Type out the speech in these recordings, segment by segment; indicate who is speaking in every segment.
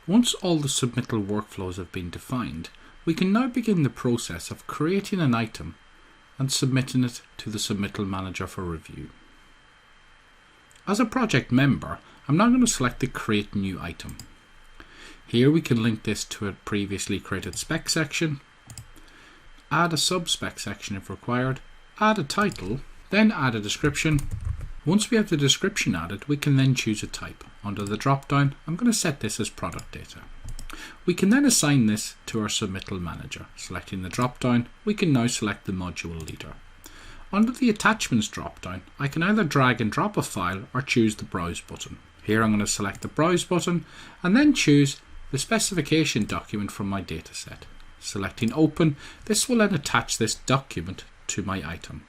Speaker 1: Once all the submittal workflows have been defined, we can now begin the process of creating an item and submitting it to the Submittal Manager for review. As a project member, I'm now going to select the Create New Item. Here we can link this to a previously created spec section, add a sub-spec section if required, add a title, then add a description. Once we have the description added, we can then choose a type. Under the drop-down, I'm going to set this as product data. We can then assign this to our Submittal Manager. Selecting the drop-down, we can now select the module leader. Under the Attachments drop-down, I can either drag and drop a file or choose the Browse button. Here I'm going to select the Browse button and then choose the specification document from my dataset. Selecting Open, this will then attach this document to my item.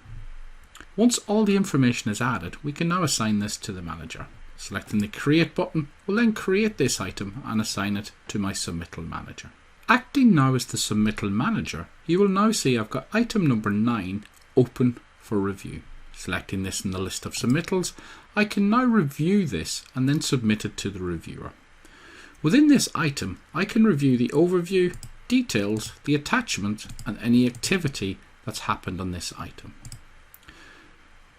Speaker 1: Once all the information is added, we can now assign this to the manager. Selecting the Create button will then create this item and assign it to my Submittal Manager. Acting now as the Submittal Manager, you will now see I've got item number 9 open for review. Selecting this in the list of submittals, I can now review this and then submit it to the reviewer. Within this item, I can review the overview, details, the attachment, and any activity that's happened on this item.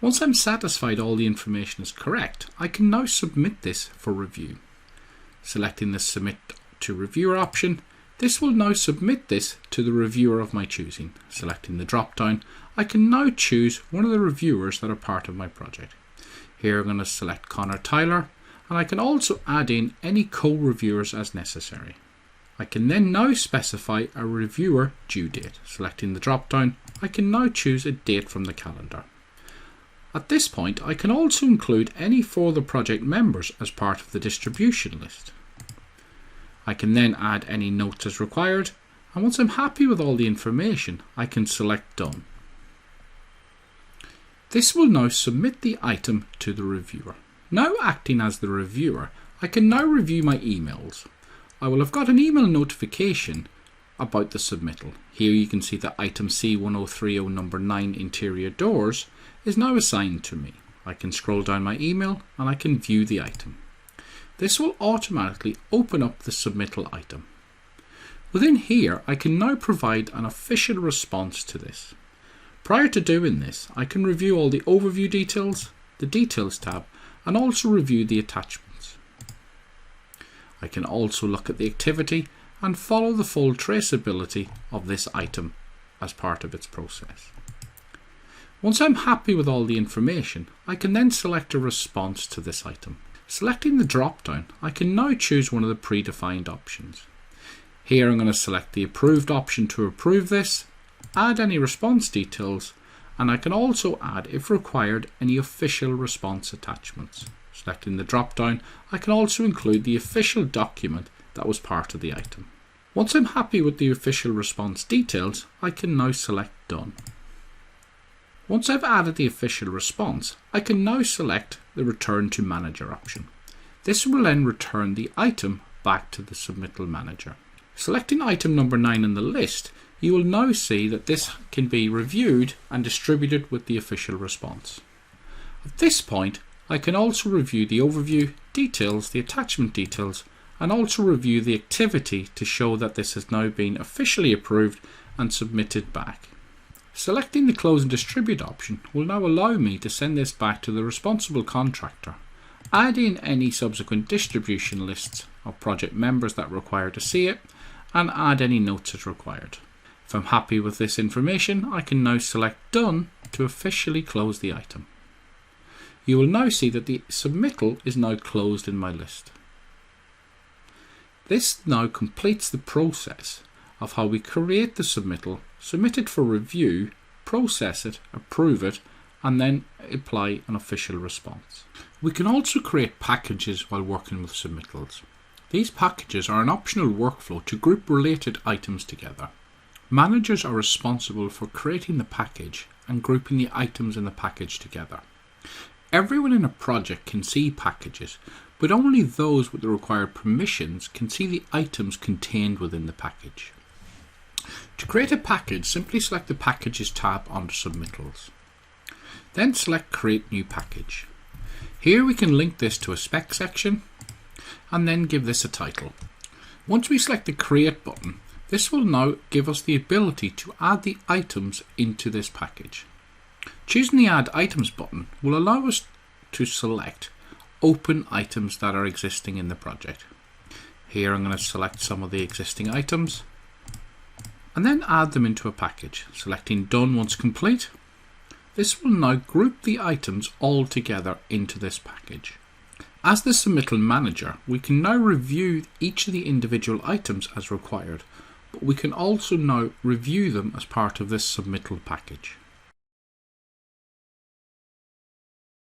Speaker 1: Once I'm satisfied all the information is correct, I can now submit this for review. Selecting the Submit to Reviewer option, this will now submit this to the reviewer of my choosing. Selecting the drop-down, I can now choose one of the reviewers that are part of my project. Here I'm going to select Connor Tyler, and I can also add in any co-reviewers as necessary. I can then now specify a reviewer due date. Selecting the drop-down, I can now choose a date from the calendar. At this point, I can also include any further project members as part of the distribution list. I can then add any notes as required, and once I'm happy with all the information, I can select Done. This will now submit the item to the reviewer. Now acting as the reviewer, I can now review my emails. I will have got an email notification about the submittal. Here you can see that item C1030 number 9 interior doors is now assigned to me. I can scroll down my email and I can view the item. This will automatically open up the submittal item. Within here, I can now provide an official response to this. Prior to doing this, I can review all the overview details, the details tab, and also review the attachments. I can also look at the activity and follow the full traceability of this item as part of its process. Once I'm happy with all the information, I can then select a response to this item. Selecting the drop-down, I can now choose one of the predefined options. Here I'm going to select the approved option to approve this, add any response details, and I can also add, if required, any official response attachments. Selecting the drop-down, I can also include the official document that was part of the item. Once I'm happy with the official response details, I can now select Done. Once I've added the official response, I can now select the Return to Manager option. This will then return the item back to the Submittal Manager. Selecting item number 9 in the list, you will now see that this can be reviewed and distributed with the official response. At this point, I can also review the overview, details, the attachment details, and also review the activity to show that this has now been officially approved and submitted back. Selecting the Close and Distribute option will now allow me to send this back to the responsible contractor, add in any subsequent distribution lists of project members that require to see it, and add any notes as required. If I'm happy with this information, I can now select Done to officially close the item. You will now see that the submittal is now closed in my list. This now completes the process of how we create the submittal, submit it for review, process it, approve it, and then apply an official response. We can also create packages while working with submittals. These packages are an optional workflow to group related items together. Managers are responsible for creating the package and grouping the items in the package together. Everyone in a project can see packages, but only those with the required permissions can see the items contained within the package. To create a package, simply select the Packages tab under Submittals. Then select Create New Package. Here we can link this to a spec section and then give this a title. Once we select the Create button, this will now give us the ability to add the items into this package. Choosing the Add Items button will allow us to select open items that are existing in the project. Here I'm going to select some of the existing items and then add them into a package, selecting Done once complete. This will now group the items all together into this package. As the Submittal Manager, we can now review each of the individual items as required, but we can also now review them as part of this Submittal package.